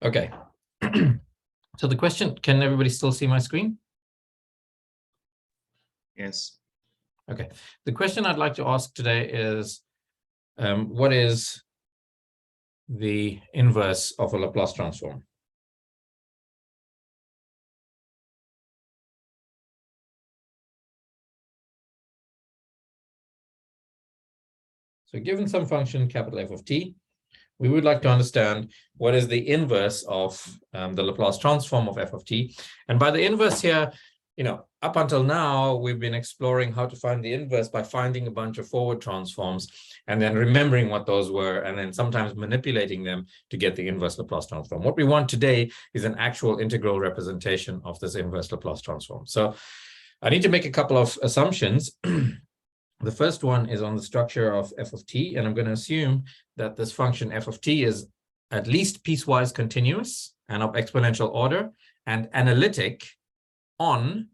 Okay. So the question, can everybody still see my screen? Yes. Okay. The question I'd like to ask today is, what is the inverse of a Laplace transform? So given some function, capital F of t, we would like to understand what is the inverse of the Laplace transform of f of t. And by the inverse here, up until now, we've been exploring how to find the inverse by finding a bunch of forward transforms and then remembering what those were, and then sometimes manipulating them to get the inverse Laplace transform. What we want today is an actual integral representation of this inverse Laplace transform. So I need to make a couple of assumptions. The first one is on the structure of f of t, and I'm going to assume that this function f of t is at least piecewise continuous and of exponential order and analytic on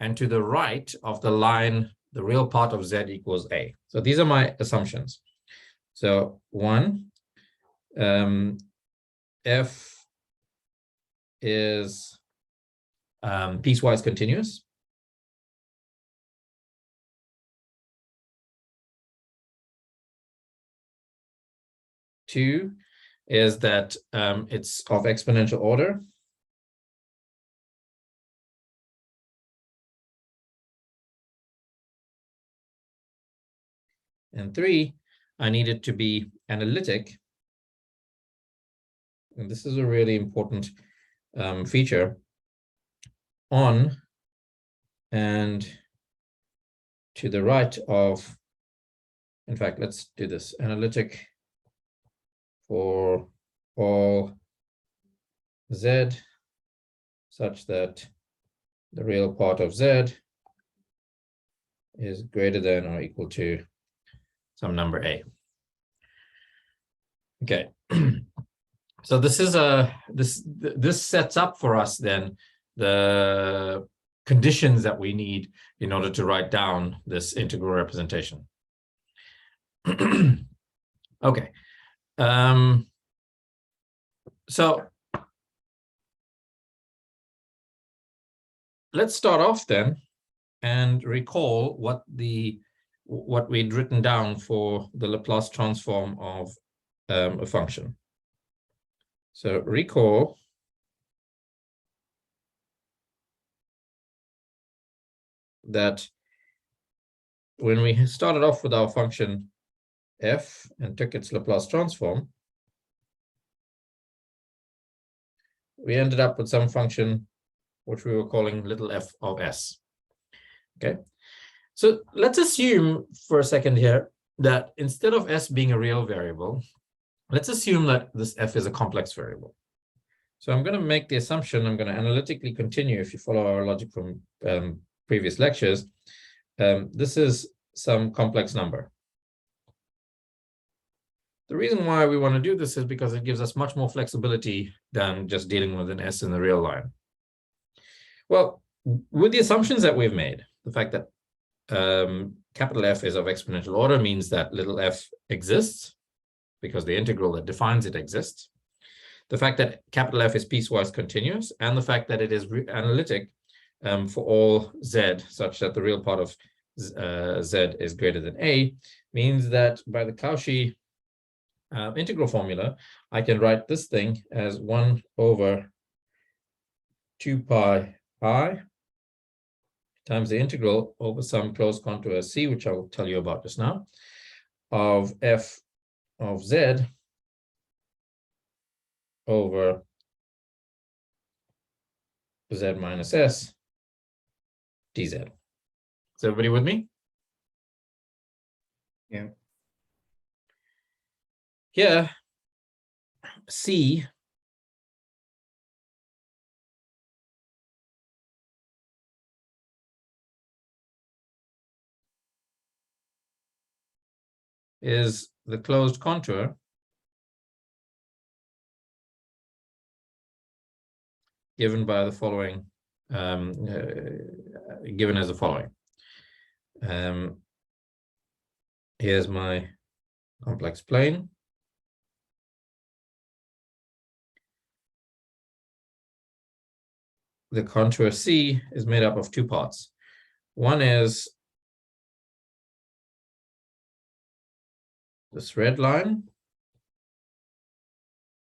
and to the right of the line, the real part of z equals a. So these are my assumptions. So one, f is piecewise continuous. Two is that it's of exponential order. And three, I need it to be analytic. And this is a really important feature, on and to the right of, in fact, let's do this, analytic for all z such that the real part of z is greater than or equal to some number a. Okay. So this is this sets up for us then the conditions that we need in order to write down this integral representation. Okay. So let's start off then and recall what we'd written down for the Laplace transform of a function. So recall that when we started off with our function f and took its Laplace transform, we ended up with some function which we were calling little f of s. Okay, so let's assume for a second here that instead of s being a real variable, let's assume that this f is a complex variable. So I'm going to make the assumption, I'm going to analytically continue, if you follow our logic from previous lectures, this is some complex number. The reason why we want to do this is because it gives us much more flexibility than just dealing with an s in the real line. Well, with the assumptions that we've made, the fact that capital F is of exponential order means that little f exists because the integral that defines it exists. The fact that capital F is piecewise continuous, and the fact that it is analytic for all z such that the real part of z is greater than a, means that by the Cauchy integral formula, I can write this thing as 1 over 2 pi I times the integral over some closed contour C, which I will tell you about just now, of f of z over z minus s dz. Is everybody with me? Yeah. Here, C is the closed contour given by the following, given as the following. Here's my complex plane. the contour C is made up of two parts. One is this red line,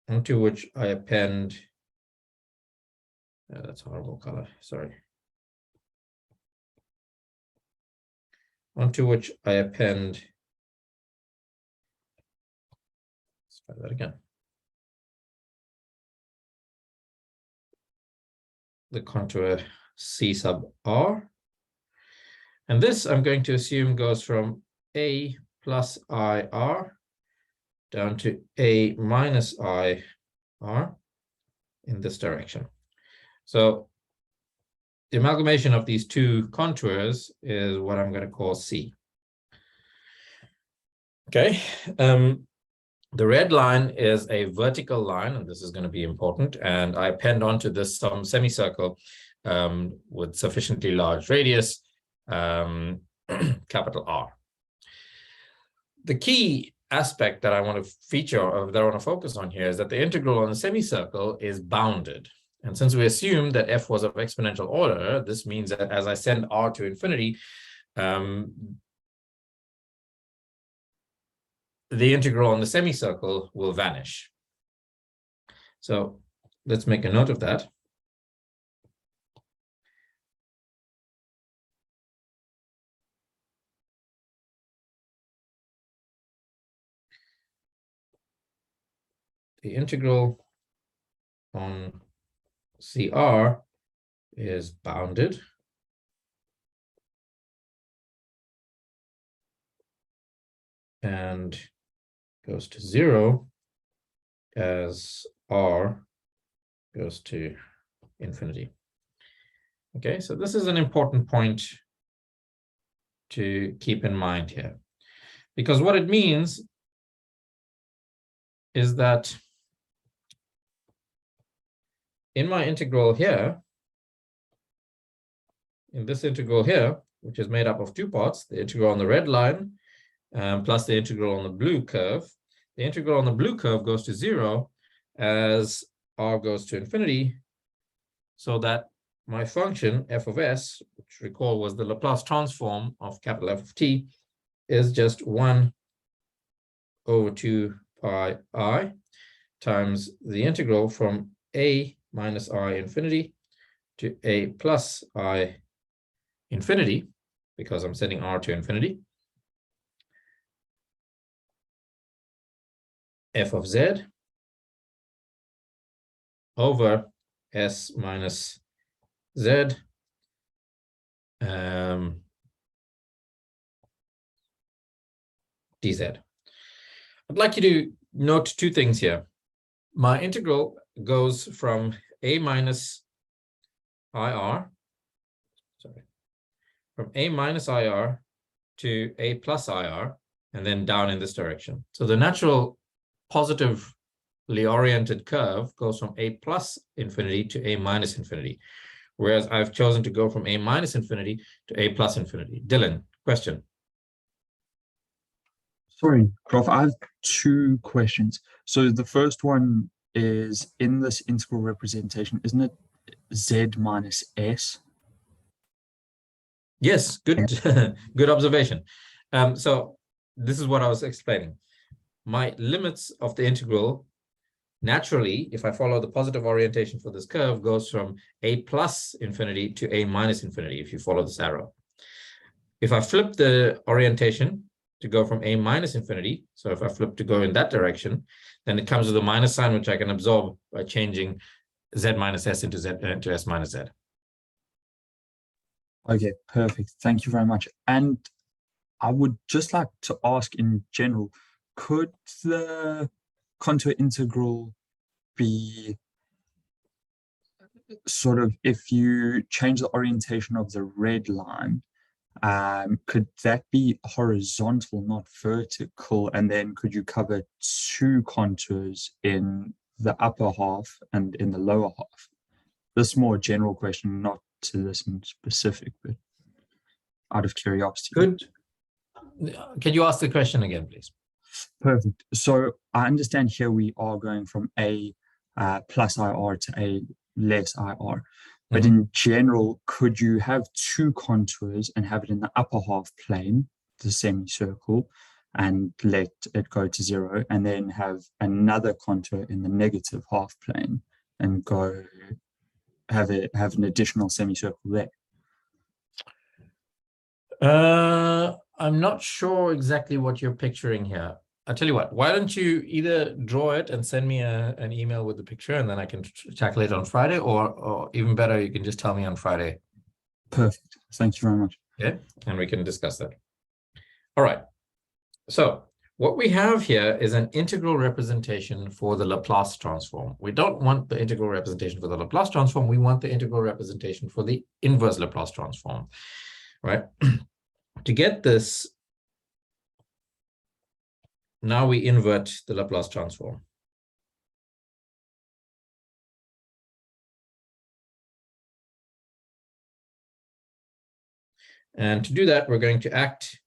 onto which I append, that's a horrible color, sorry. Onto which I append, let's try that again. The contour C sub R. And this I'm going to assume goes from A plus IR down to A minus IR in this direction. So the amalgamation of these two contours is what I'm going to call C. Okay. The red line is a vertical line, and this is going to be important. And I append onto this some semicircle with sufficiently large radius, capital R. The key aspect that I want to feature, or that I want to focus on here, is that the integral on the semicircle is bounded. And since we assume that f was of exponential order, this means that as I send r to infinity, the integral on the semicircle will vanish. So let's make a note of that. The integral on CR is bounded. And goes to 0 as r goes to infinity. Okay, so this is an important point to keep in mind here, because what it means is that in my integral here, in this integral here, which is made up of two parts, the integral on the red line plus the integral on the blue curve. The integral on the blue curve goes to 0 as r goes to infinity, so that my function f of s, which recall was the Laplace transform of capital F of t, is just 1 over 2 pi I times the integral from a minus I infinity to a plus I infinity, because I'm setting r to infinity, f of z over s minus z dz. I'd like you to note two things here. My integral goes from a minus IR, from a minus IR to a plus IR, and then down in this direction. So the natural positively oriented curve goes from a plus infinity to a minus infinity, whereas I've chosen to go from a minus infinity to a plus infinity. Dylan, question? Sorry, Prof, I have two questions. So the first one is, in this integral representation, isn't it z minus s? Yes, good, good observation. So this is what I was explaining. My limits of the integral, naturally, if I follow the positive orientation for this curve, goes from a plus infinity to a minus infinity, if you follow this arrow. If I flip the orientation to go from a minus infinity, so if I flip to go in that direction, then it comes with a minus sign, which I can absorb by changing z minus s into s minus z. Okay, perfect. Thank you very much. And I would just like to ask in general, could the contour integral be sort of, if you change the orientation of the red line, could that be horizontal, not vertical? And then could you cover two contours in the upper half and in the lower half? This is more a general question, not to this in specific, but out of curiosity. Good. Can you ask the question again, please? Perfect. So I understand here we are going from a plus IR to a less IR. But Mhm. in general, could you have two contours and have it in the upper half plane, the semicircle, and let it go to 0, and then have another contour in the negative half plane and go have an additional semicircle there? I'm not sure exactly what you're picturing here. I'll tell you what, why don't you either draw it and send me an email with the picture, and then I can tackle it on Friday, or even better, you can just tell me on Friday. Perfect. Thank you very much. Yeah, and we can discuss that. All right. So what we have here is an integral representation for the Laplace transform. We don't want the integral representation for the Laplace transform. We want the integral representation for the inverse Laplace transform, right? To get this, now we invert the Laplace transform. And to do that, we're going to act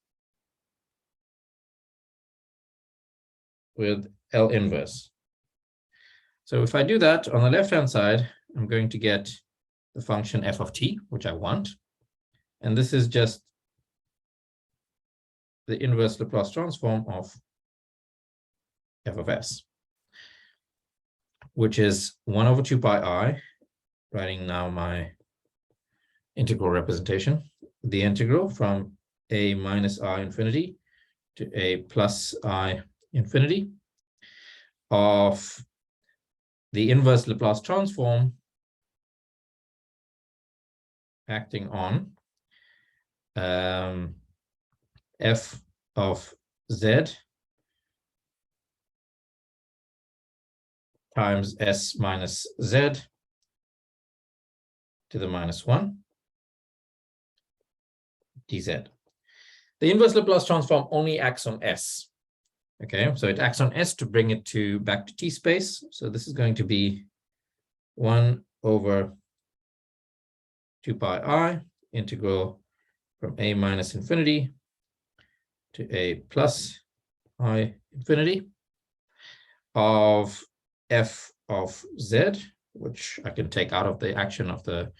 with L inverse. So if I do that on the left-hand side, I'm going to get the function f of t, which I want. And this is just the inverse Laplace transform of f of s, which is 1 over 2 pi I, writing now my integral representation, the integral from a minus I infinity to a plus I infinity of the inverse Laplace transform acting on f of z times s minus z to the minus 1 dz. The inverse Laplace transform only acts on s. Okay, so it acts on s to bring it back to t space. So this is going to be 1 over 2 pi I integral from a minus infinity to a plus I infinity of f of z, which I can take out of the action of the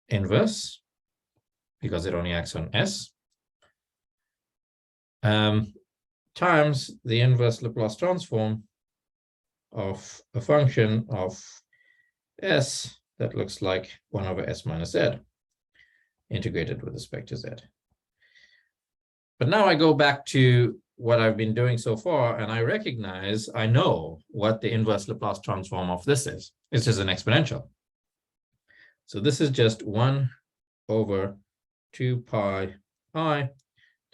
inverse because it only acts on s, times the inverse Laplace transform of a function of s that looks like 1 over s minus z integrated with respect to z. But now I go back to what I've been doing so far, and I recognize, I know what the inverse Laplace transform of this is. It's just an exponential. So this is just 1 over 2 pi I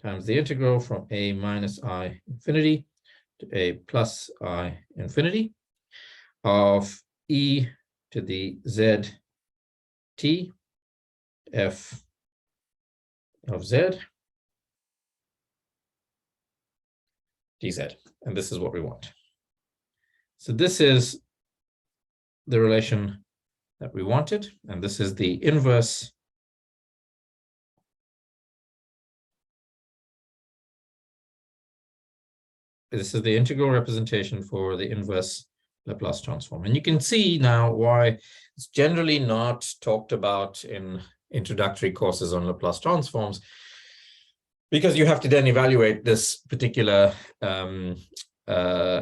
times the integral from a minus I infinity to a plus I infinity of e to the z t f of z dz. And this is what we want. So this is the relation that we wanted, and this is the inverse this is the integral representation for the inverse Laplace transform. And you can see now why it's generally not talked about in introductory courses on Laplace transforms, because you have to then evaluate this particular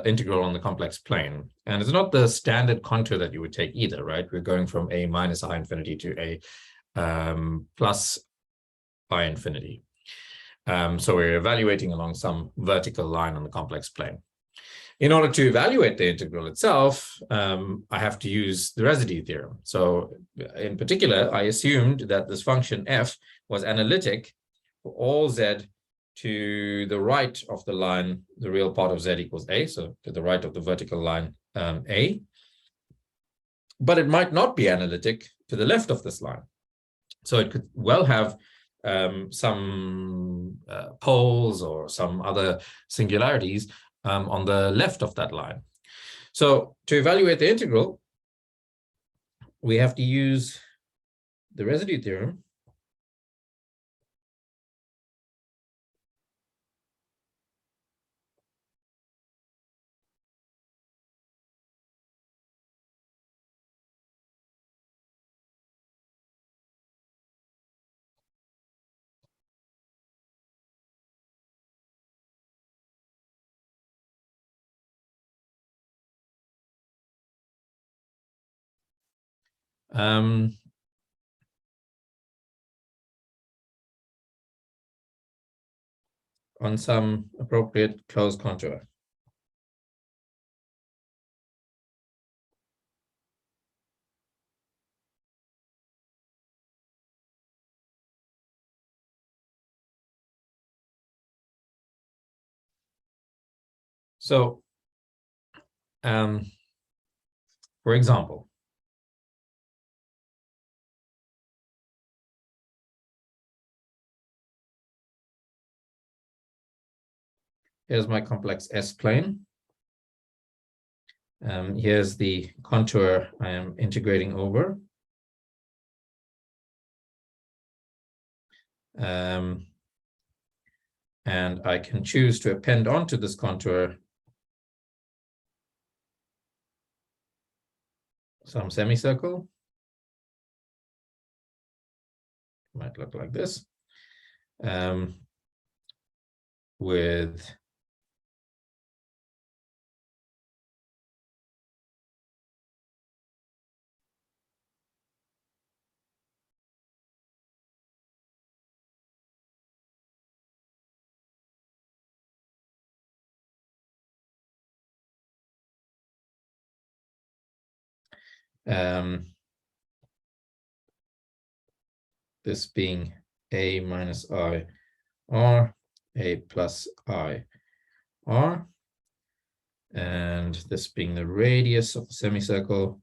integral on the complex plane. And it's not the standard contour that you would take either, right? We're going from a minus I infinity to a plus I infinity. So we're evaluating along some vertical line on the complex plane. In order to evaluate the integral itself, I have to use the residue theorem. So in particular, I assumed that this function f was analytic for all z to the right of the line, the real part of z equals a, so to the right of the vertical line a. But it might not be analytic to the left of this line. So it could well have some poles or some other singularities on the left of that line. So to evaluate the integral, we have to use the residue theorem. on some appropriate closed contour. So, for example, here's my complex S-plane. Here's the contour I am integrating over. And I can choose to append onto this contour some semicircle. Might look like this. With this being A minus I R, A plus I R, and this being the radius of the semicircle.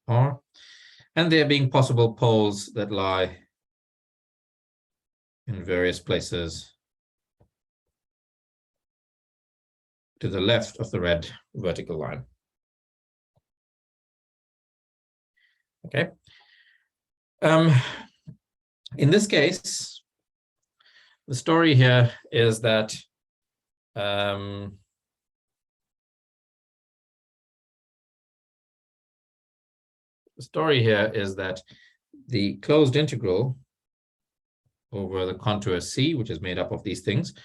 R, and there being possible poles that lie in various places to the left of the red vertical line. Okay. In this case, the story here is that the story here is that the closed integral over the contour C, which is made up of these things,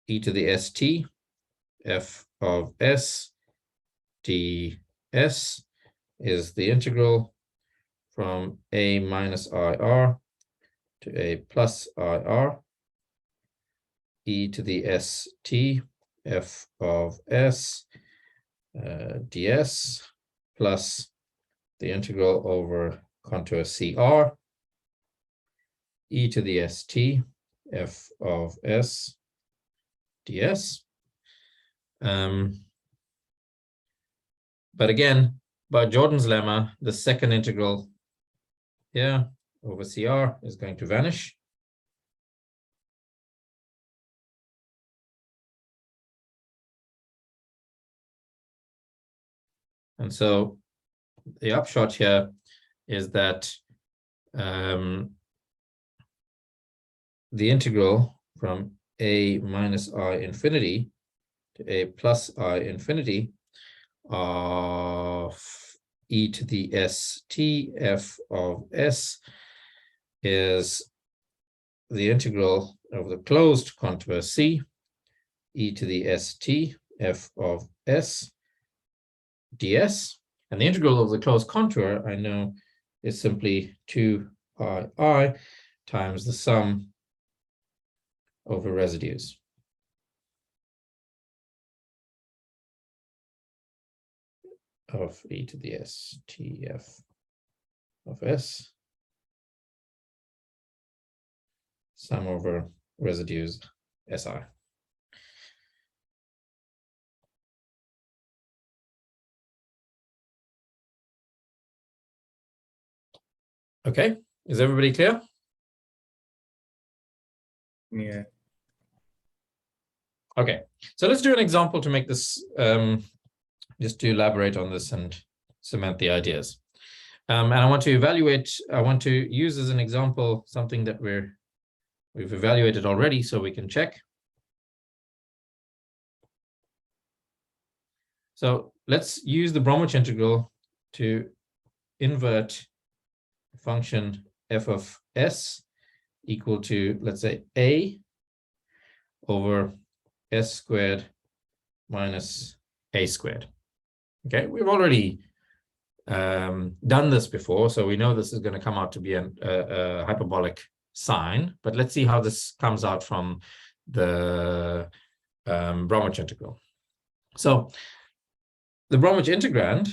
e to the st f of s ds is the integral from a minus ir to a plus ir e to the st f of s ds plus the integral over contour cr e to the st f of s ds. But again, by Jordan's lemma, the second integral here over CR is going to vanish. And so the upshot here is that the integral from a minus I infinity to a plus I infinity of e to the st f of s is the integral of the closed contour C e to the st f of s ds, and the integral of the closed contour I know is simply 2pi times the sum over residues. Of e to the st f of s, sum over residues si. Okay, is everybody clear? Yeah. Okay, so let's do an example to make this, just to elaborate on this and cement the ideas. And I want to use as an example something that we've evaluated already, so we can check. So let's use the Bromwich integral to invert function f of s equal to, let's say, a over s squared minus a squared. Okay, we've already done this before, so we know this is going to come out to be a hyperbolic sine, but let's see how this comes out from the Bromwich integral. So the Bromwich integrand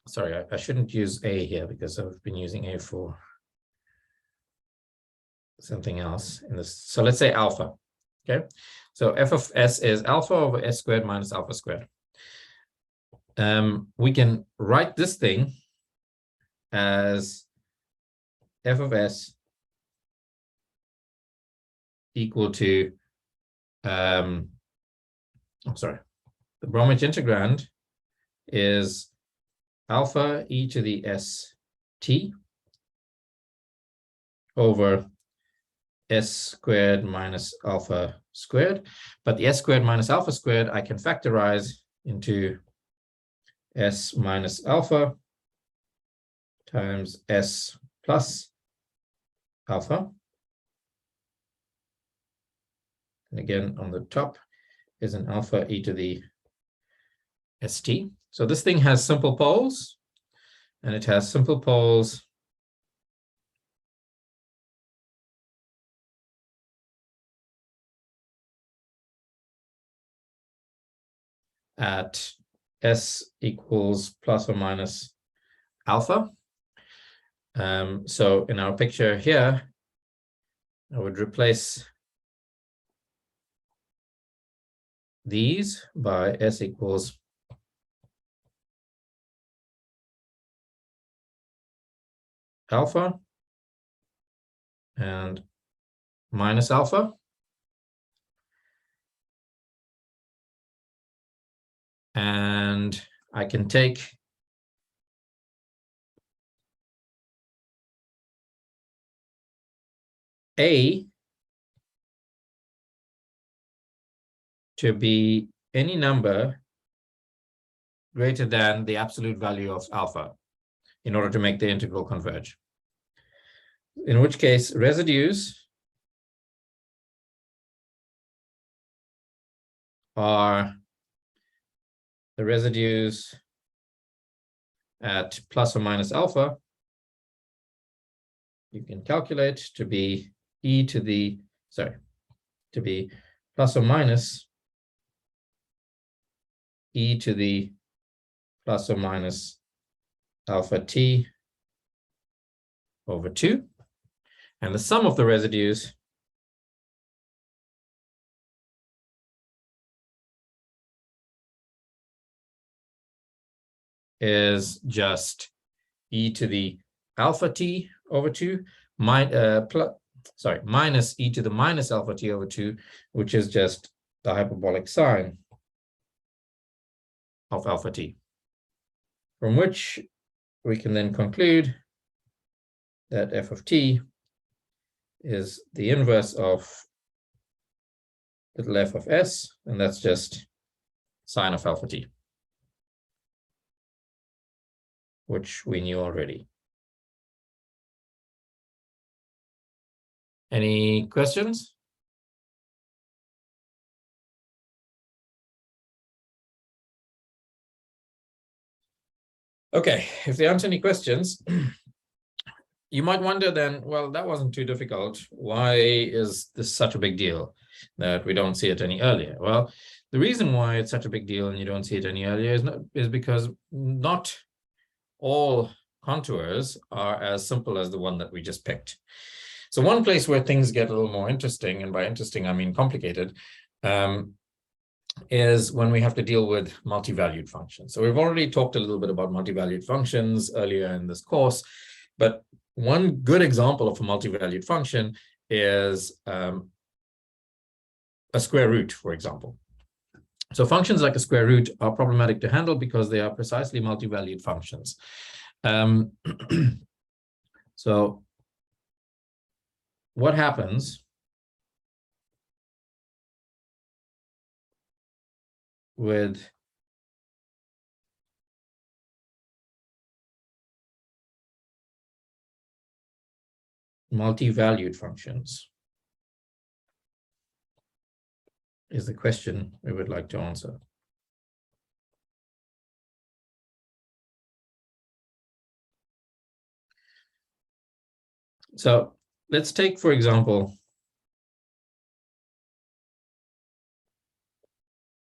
sorry, I shouldn't use a here because I've been using a for something else in this. So let's say alpha. Okay, so f of s is alpha over s squared minus alpha squared. We can write this thing as f of s equal to I'm sorry, the Bromwich integrand is alpha e to the st over s squared minus alpha squared, but the s squared minus alpha squared I can factorize into s minus alpha times s plus alpha. And again, on the top is an alpha e to the st. So this thing has simple poles, and it has simple poles at s equals plus or minus alpha. So in our picture here, I would replace these by s equals alpha and minus alpha. And I can take a to be any number greater than the absolute value of alpha in order to make the integral converge. In which case, residues are the residues at plus or minus alpha. You can calculate to be e to the, sorry, to be plus or minus e to the plus or minus alpha t over 2. And the sum of the residues is just e to the alpha t over 2 minus e to the minus alpha t over 2, which is just the hyperbolic sine of alpha t, from which we can then conclude that f of t is the inverse of little f of s, and that's just sine of alpha t, which we knew already. Any questions? Okay, if there aren't any questions, you might wonder then, well, that wasn't too difficult. Why is this such a big deal that we don't see it any earlier? Well, the reason why it's such a big deal and you don't see it any earlier is because not all contours are as simple as the one that we just picked. So one place where things get a little more interesting, and by interesting, I mean complicated, is when we have to deal with multi-valued functions. So we've already talked a little bit about multi-valued functions earlier in this course, but one good example of a multi-valued function is a square root, for example. So functions like a square root are problematic to handle because they are precisely multi-valued functions. So what happens with multi-valued functions is the question we would like to answer. So let's take, for example,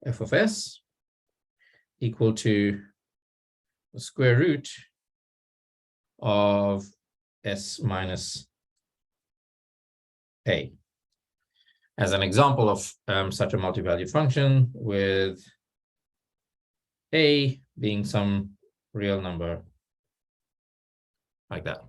f of s equal to the square root of s minus a as an example of such a multi-valued function, with a being some real number like that.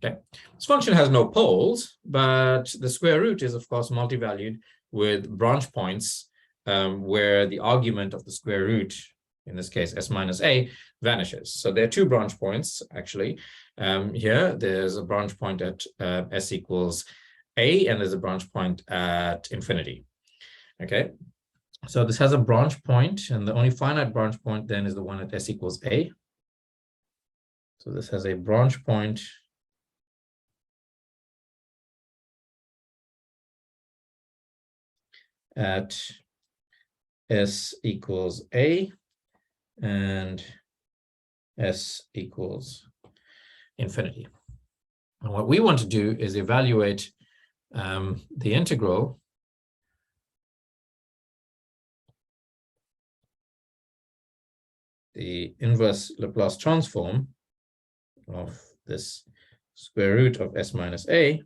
Okay, this function has no poles, but the square root is, of course, multi-valued with branch points where the argument of the square root, in this case s minus a, vanishes. So there are two branch points actually. Here there's a branch point at s equals a, and there's a branch point at infinity. Okay, so this has a branch point, and the only finite branch point then is the one at s equals a. So this has a branch point at s equals a and s equals infinity. And what we want to do is evaluate the integral the inverse Laplace transform of this square root of s minus a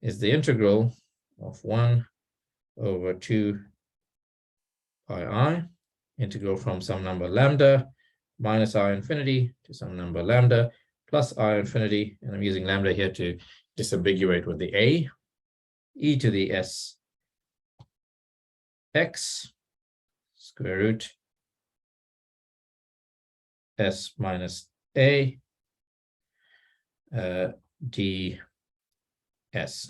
is the integral of 1 over 2 pi I, integral from some number lambda minus I infinity to some number lambda plus I infinity, and I'm using lambda here to disambiguate with the a, e to the s x square root s minus a ds.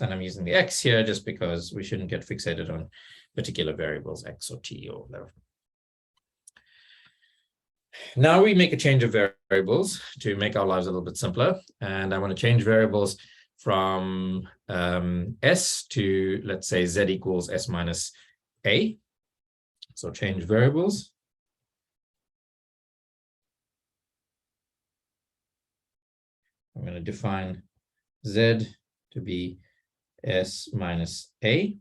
And I'm using the x here just because we shouldn't get fixated on particular variables, x or t or whatever. Now we make a change of variables to make our lives a little bit simpler. And I want to change variables from s to, let's say, z equals s minus a. So change variables. I'm going to define z to be s minus a.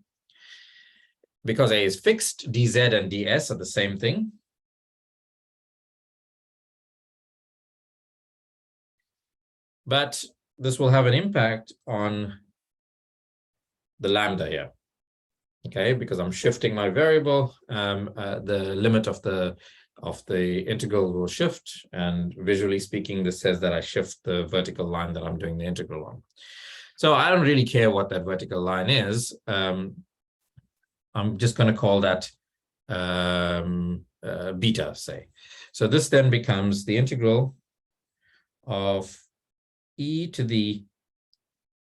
Because a is fixed, dz and ds are the same thing. But this will have an impact on the lambda here, okay? Because I'm shifting my variable, the limit of the integral will shift, and visually speaking, this says that I shift the vertical line that I'm doing the integral on. So I don't really care what that vertical line is. I'm just going to call that beta, say. So this then becomes the integral of e to the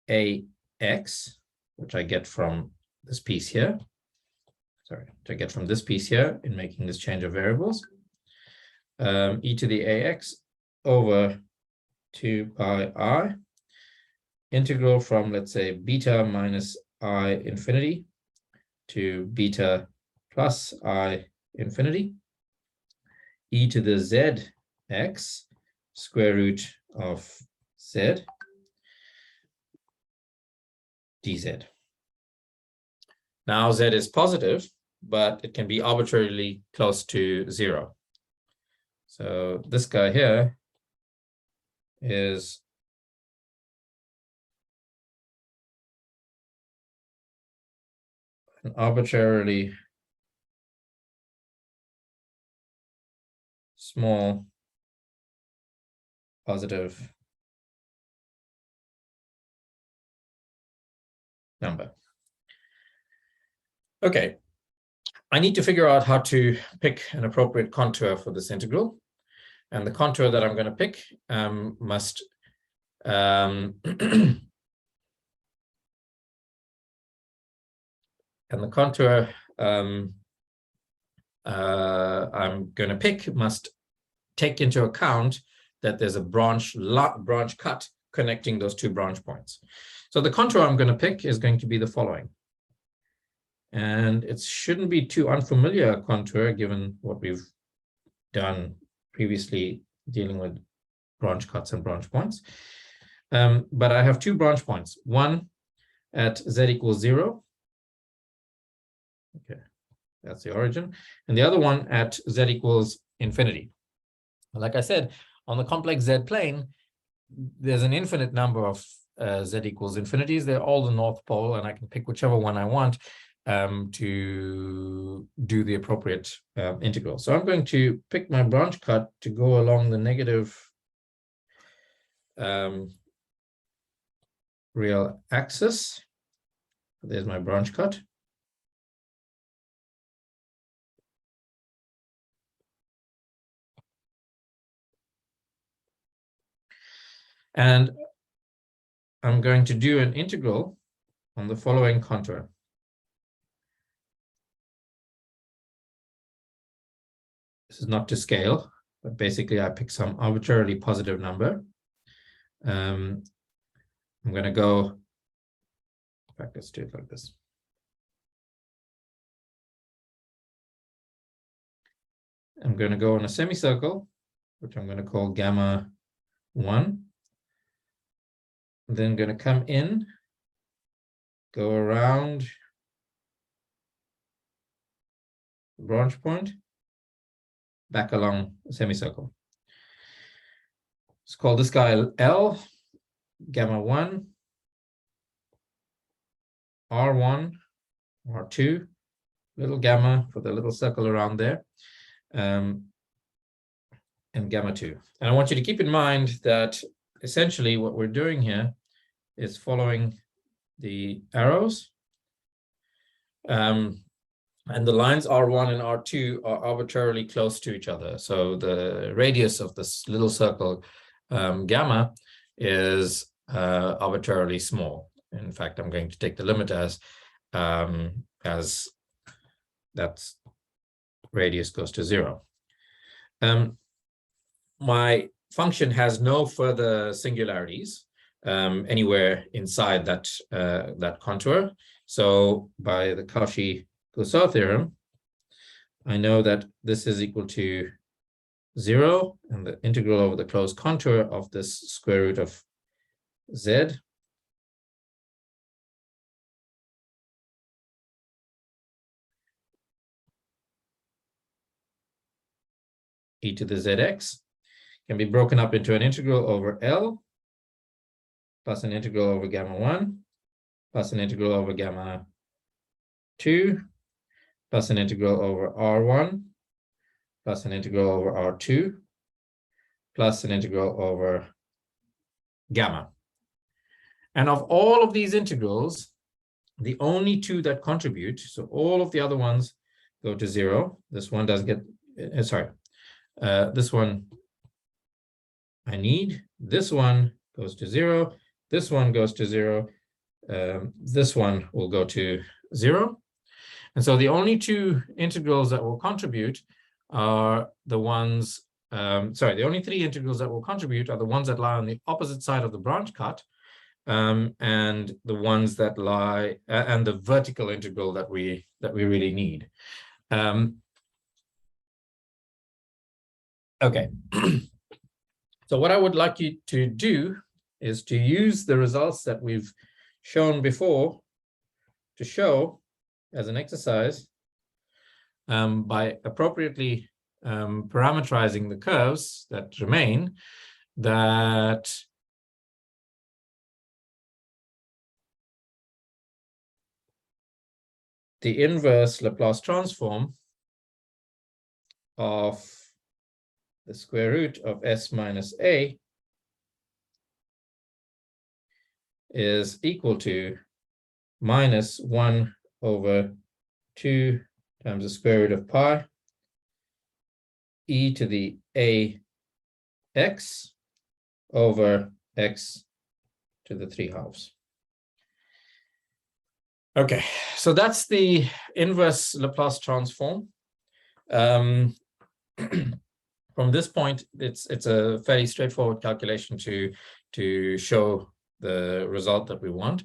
ax, which I get from this piece here. Sorry, which I get from this piece here in making this change of variables. E to the ax over 2 pi I, integral from, let's say, beta minus I infinity to beta plus I infinity, e to the zx square root of z dz. Now z is positive, but it can be arbitrarily close to 0. So this guy here is an arbitrarily small positive number. Okay, I need to figure out how to pick an appropriate contour for this integral. And the contour that I'm going to pick must And the contour I'm going to pick must take into account that there's a branch cut connecting those two branch points. So the contour I'm going to pick is going to be the following. And it shouldn't be too unfamiliar a contour given what we've done previously dealing with branch cuts and branch points. But I have two branch points, one at z equals 0. Okay, that's the origin. And the other one at z equals infinity. Like I said, on the complex z plane, there's an infinite number of z equals infinities. They're all the North Pole, and I can pick whichever one I want to do the appropriate integral. So I'm going to pick my branch cut to go along the negative real axis. There's my branch cut. And I'm going to do an integral on the following contour. This is not to scale, but basically I pick some arbitrarily positive number. I'm going to go, in fact, let's do it like this. I'm going to go on a semicircle, which I'm going to call gamma 1. Then going to come in, go around the branch point, back along the semicircle. Let's call this guy L, gamma 1, R1, R2, little gamma for the little circle around there, and gamma 2. And I want you to keep in mind that essentially what we're doing here is following the arrows. And the lines R1 and R2 are arbitrarily close to each other. So the radius of this little circle gamma is arbitrarily small. In fact, I'm going to take the limit as that radius goes to 0. My function has no further singularities anywhere inside that that contour. So by the Cauchy-Gaussot theorem, I know that this is equal to 0, and the integral over the closed contour of this square root of z e to the zx can be broken up into an integral over L plus an integral over gamma 1 plus an integral over gamma 2 plus an integral over R1 plus an integral over R2 plus an integral over gamma. And of all of these integrals, the only two that contribute, so all of the other ones go to 0. This one does get, this one I need. This one goes to 0. This one goes to 0. This one will go to 0. And so the only two integrals that will contribute are the ones, the only three integrals that will contribute are the ones that lie on the opposite side of the branch cut, and the ones that lie, and the vertical integral that we really need. Okay. So what I would like you to do is to use the results that we've shown before to show as an exercise by appropriately parameterizing the curves that remain, that the inverse Laplace transform of the square root of s minus a is equal to minus 1 over 2 times the square root of pi e to the a x over x to the 3/2. Okay, so that's the inverse Laplace transform. From this point, it's a fairly straightforward calculation to show the result that we want.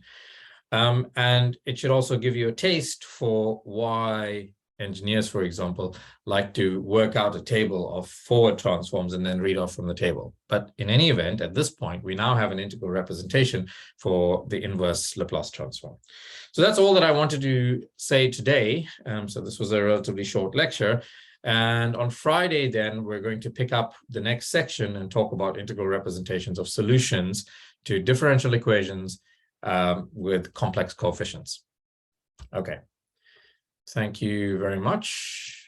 And it should also give you a taste for why engineers, for example, like to work out a table of forward transforms and then read off from the table. But in any event, at this point, we now have an integral representation for the inverse Laplace transform. So that's all that I wanted to say today. So this was a relatively short lecture. And on Friday, then, we're going to pick up the next section and talk about integral representations of solutions to differential equations with complex coefficients. Okay. Thank you very much.